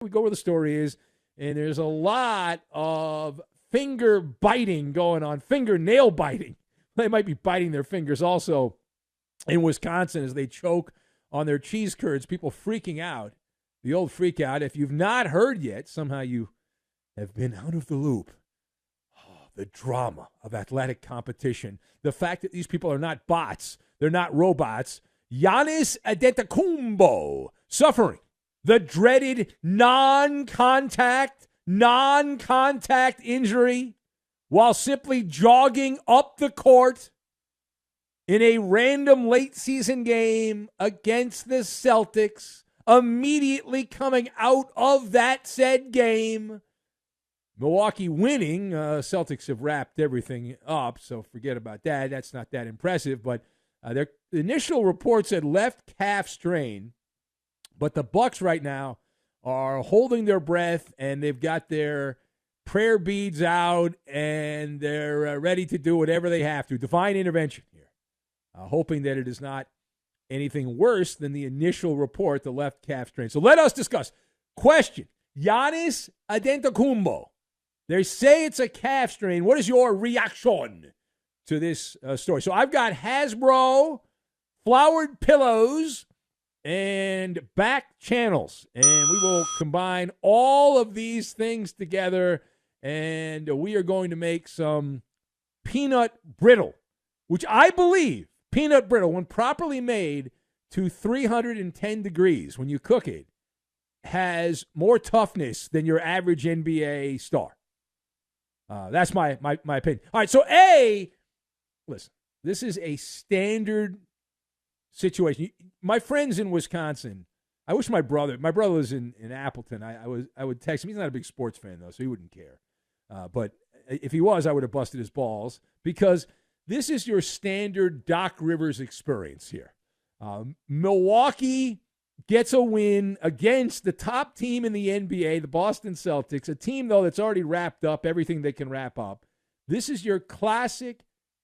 We go where the story is, and there's a lot of finger biting going on, fingernail biting. They might be biting their fingers also in Wisconsin as they choke on their cheese curds. People freaking out, the old freak out. If you've not heard yet, somehow you have been out of the loop. Oh, the drama of athletic competition, the fact that these people are not bots, they're not robots. Giannis Antetokounmpo suffering the dreaded non-contact injury while simply jogging up the court in a random late-season game against the Celtics, immediately coming out of that said game. Milwaukee winning. Celtics have wrapped everything up, so forget about that. That's not that impressive, but their initial report said left calf strain. But the Bucks right now are holding their breath, and they've got their prayer beads out, and they're ready to do whatever they have to. Divine intervention here, hoping that it is not anything worse than the initial report, the left calf strain. So let us discuss. Question, Giannis Antetokounmpo. They say it's a calf strain. What is your reaction to this story? So I've got Hasbro, flowered pillows, and back channels. And we will combine all of these things together, and we are going to make some peanut brittle, which I believe peanut brittle, when properly made to 310 degrees when you cook it, has more toughness than your average NBA star. That's my opinion. All right, so listen, this is a standard situation. My friends in Wisconsin, I wish my brother was in Appleton. I would text him. He's not a big sports fan, though, so he wouldn't care. But if he was, I would have busted his balls, because this is your standard Doc Rivers experience here. Milwaukee gets a win against the top team in the NBA, the Boston Celtics, a team, though, that's already wrapped up everything they can wrap up. This is your classic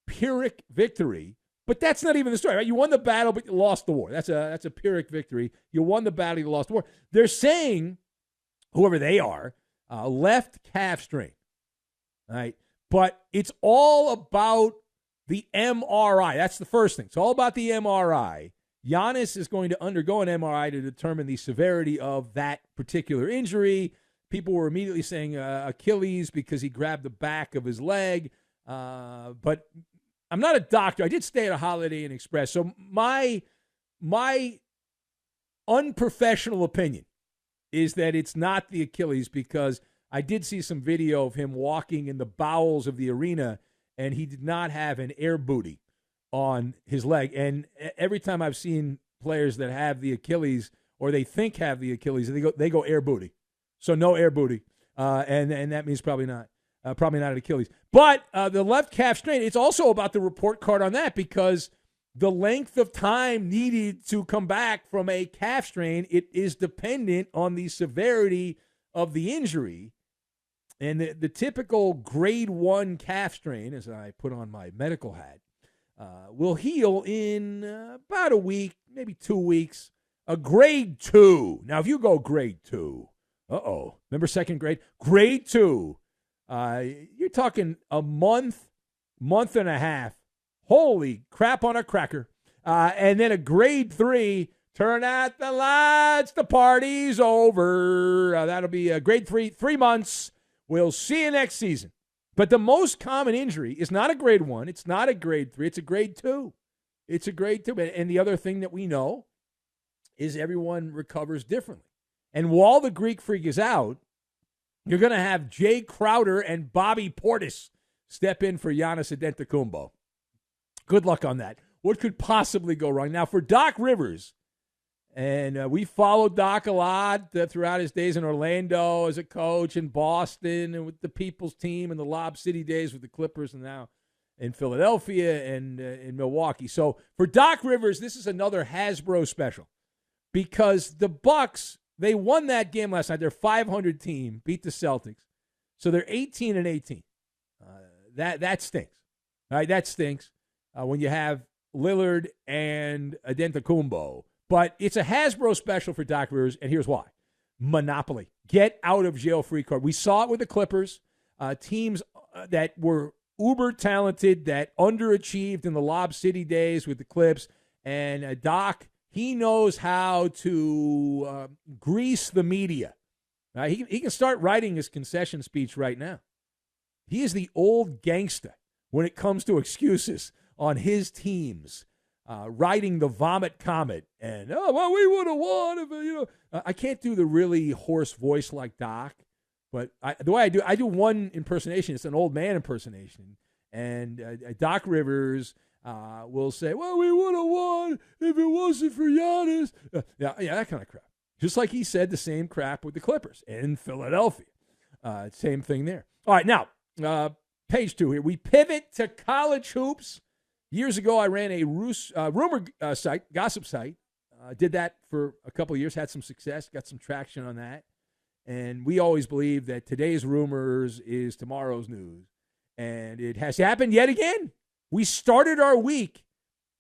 Pyrrhic victory. But that's not even the story, right? You won the battle, but you lost the war. That's a Pyrrhic victory. You won the battle, you lost the war. They're saying, whoever they are, left calf strain, right? But it's all about the MRI. That's the first thing. It's all about the MRI. Giannis is going to undergo an MRI to determine the severity of that particular injury. People were immediately saying Achilles because he grabbed the back of his leg. But I'm not a doctor. I did stay at a Holiday Inn Express. So my unprofessional opinion is that it's not the Achilles, because I did see some video of him walking in the bowels of the arena, and he did not have an air booty on his leg. And every time I've seen players that have the Achilles, or they think have the Achilles, they go air booty. So no air booty, and that means probably not an Achilles. But the left calf strain, it's also about the report card on that, because the length of time needed to come back from a calf strain, it is dependent on the severity of the injury. And the typical grade 1 calf strain, as I put on my medical hat, will heal in about a week, maybe 2 weeks. A grade 2. Now, if you go grade 2, remember second grade? Grade 2. You're talking a month and a half. Holy crap on a cracker. And then a grade 3, turn out the lights, the party's over. That'll be a grade 3, 3 months. We'll see you next season. But the most common injury is not a grade 1. It's not a grade 3. It's a grade 2. It's a grade 2. And the other thing that we know is everyone recovers differently. And while the Greek Freak is out, you're going to have Jay Crowder and Bobby Portis step in for Giannis Antetokounmpo. Good luck on that. What could possibly go wrong? Now, for Doc Rivers, and we followed Doc a lot throughout his days in Orlando as a coach, in Boston, and with the People's Team, and the Lob City days with the Clippers, and now in Philadelphia and in Milwaukee. So for Doc Rivers, this is another Hasbro special, because the Bucks, they won that game last night. Their 500 team beat the Celtics. So they're 18-18. That stinks. All right, that stinks when you have Lillard and Antetokounmpo. But it's a Hasbro special for Doc Rivers, and here's why. monopoly. Get out of jail free card. We saw it with the Clippers, teams that were uber talented, that underachieved in the Lob City days with the Clips. And Doc, he knows how to grease the media. He can start writing his concession speech right now. He is the old gangster when it comes to excuses on his teams, riding the vomit comet. And, we would have won if, I can't do the really hoarse voice like Doc, but the way I do one impersonation. It's an old man impersonation. And Doc Rivers will say, we would have won if it wasn't for Giannis. Yeah, that kind of crap. Just like he said the same crap with the Clippers in Philadelphia. Same thing there. All right, now, page 2 here. We pivot to college hoops. Years ago, I ran a rumor site, gossip site. Did that for a couple of years, had some success, got some traction on that. And we always believe that today's rumors is tomorrow's news. And it has happened yet again. We started our week.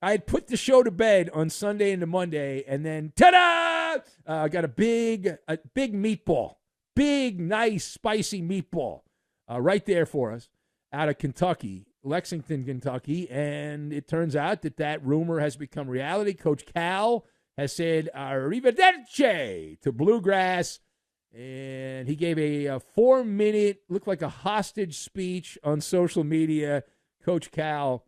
I had put the show to bed on Sunday into Monday, and then, ta-da! Got a big meatball. Big, nice, spicy meatball right there for us out of Kentucky, Lexington, Kentucky. And it turns out that rumor has become reality. Coach Cal has said arrivederci to Bluegrass. And he gave a 4-minute, looked like a hostage speech on social media. Coach Cal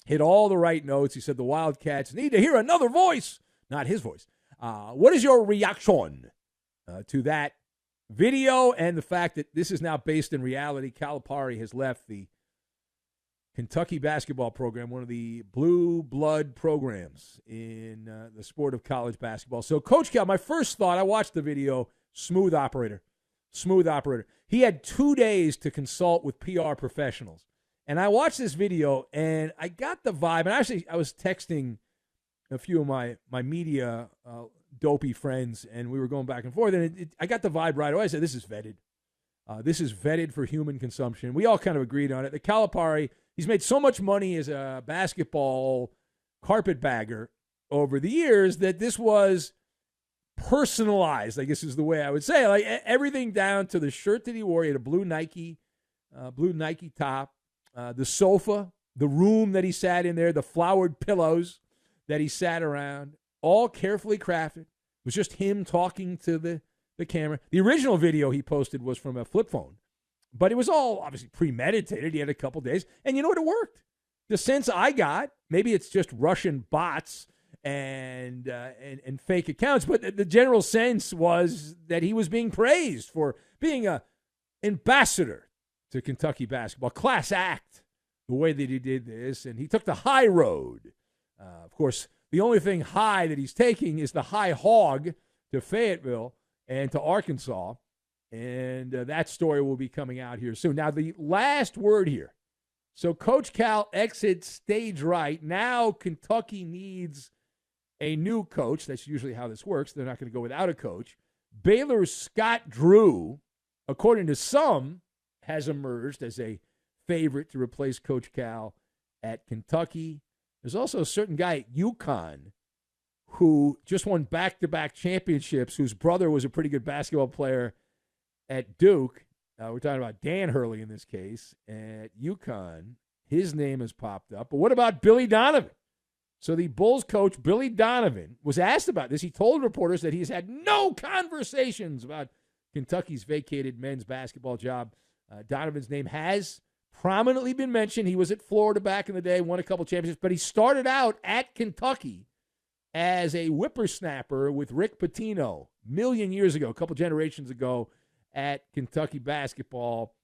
hit all the right notes. He said the Wildcats need to hear another voice, not his voice. What is your reaction to that video and the fact that this is now based in reality? Calipari has left the Kentucky basketball program, one of the blue blood programs in the sport of college basketball. So, Coach Cal, my first thought, I watched the video, smooth operator. He had 2 days to consult with PR professionals. And I watched this video, and I got the vibe. And actually, I was texting a few of my media dopey friends, and we were going back and forth. And I got the vibe right away. I said, this is vetted. This is vetted for human consumption. We all kind of agreed on it. The Calipari, he's made so much money as a basketball carpetbagger over the years that this was personalized, I guess is the way I would say. Like everything down to the shirt that he wore. He had a blue Nike top. The sofa, the room that he sat in there, the flowered pillows that he sat around, all carefully crafted. It was just him talking to the camera. The original video he posted was from a flip phone, but it was all obviously premeditated. He had a couple days, and you know what? It worked. The sense I got, maybe it's just Russian bots and fake accounts, but the general sense was that he was being praised for being an ambassador to Kentucky basketball. Class act, the way that he did this. And he took the high road. Of course, the only thing high that he's taking is the high hog to Fayetteville and to Arkansas. And that story will be coming out here soon. Now, the last word here. So Coach Cal exits stage right. Now Kentucky needs a new coach. That's usually how this works. They're not going to go without a coach. Baylor's Scott Drew, according to some, has emerged as a favorite to replace Coach Cal at Kentucky. There's also a certain guy at UConn who just won back-to-back championships, whose brother was a pretty good basketball player at Duke. We're talking about Dan Hurley in this case at UConn. His name has popped up. But what about Billy Donovan? So the Bulls coach, Billy Donovan, was asked about this. He told reporters that he's had no conversations about Kentucky's vacated men's basketball job. Donovan's name has prominently been mentioned. He was at Florida back in the day, won a couple championships, but he started out at Kentucky as a whippersnapper with Rick Pitino a million years ago, a couple generations ago at Kentucky basketball.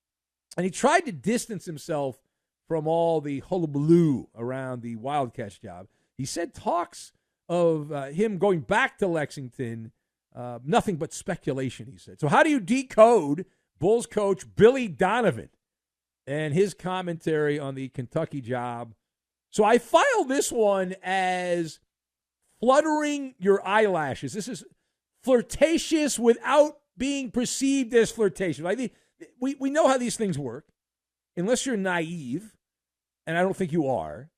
And he tried to distance himself from all the hullabaloo around the Wildcats job. He said talks of him going back to Lexington, nothing but speculation, he said. So how do you decode Bulls coach Billy Donovan and his commentary on the Kentucky job? So I filed this one as fluttering your eyelashes. This is flirtatious without being perceived as flirtatious. We know how these things work. Unless you're naive, and I don't think you are,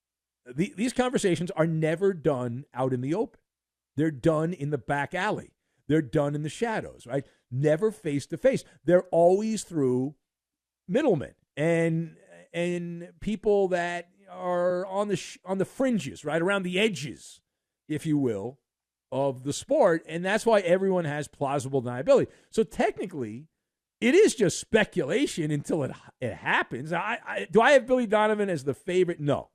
these conversations are never done out in the open. They're done in the back alley. They're done in the shadows, right? Never face to face. They're always through middlemen and people that are on the fringes, right, around the edges, if you will, of the sport, and that's why everyone has plausible deniability. So technically, it is just speculation until it happens. Do I have Billy Donovan as the favorite? No.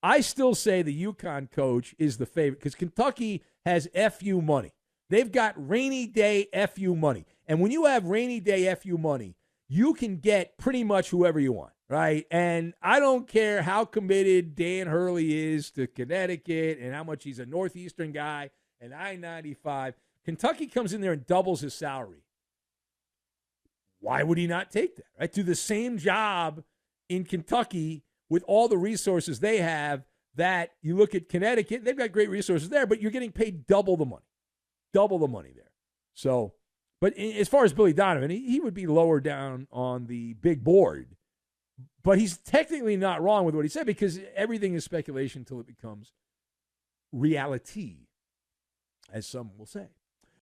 I still say the UConn coach is the favorite because Kentucky has FU money. They've got rainy day FU money. And when you have rainy day FU money, you can get pretty much whoever you want, right? And I don't care how committed Dan Hurley is to Connecticut and how much he's a Northeastern guy and I-95. Kentucky comes in there and doubles his salary. Why would he not take that, right? Do the same job in Kentucky with all the resources they have that you look at Connecticut, they've got great resources there, but you're getting paid double the money there. So, but as far as Billy Donovan, he would be lower down on the big board, but he's technically not wrong with what he said because everything is speculation until it becomes reality, as some will say.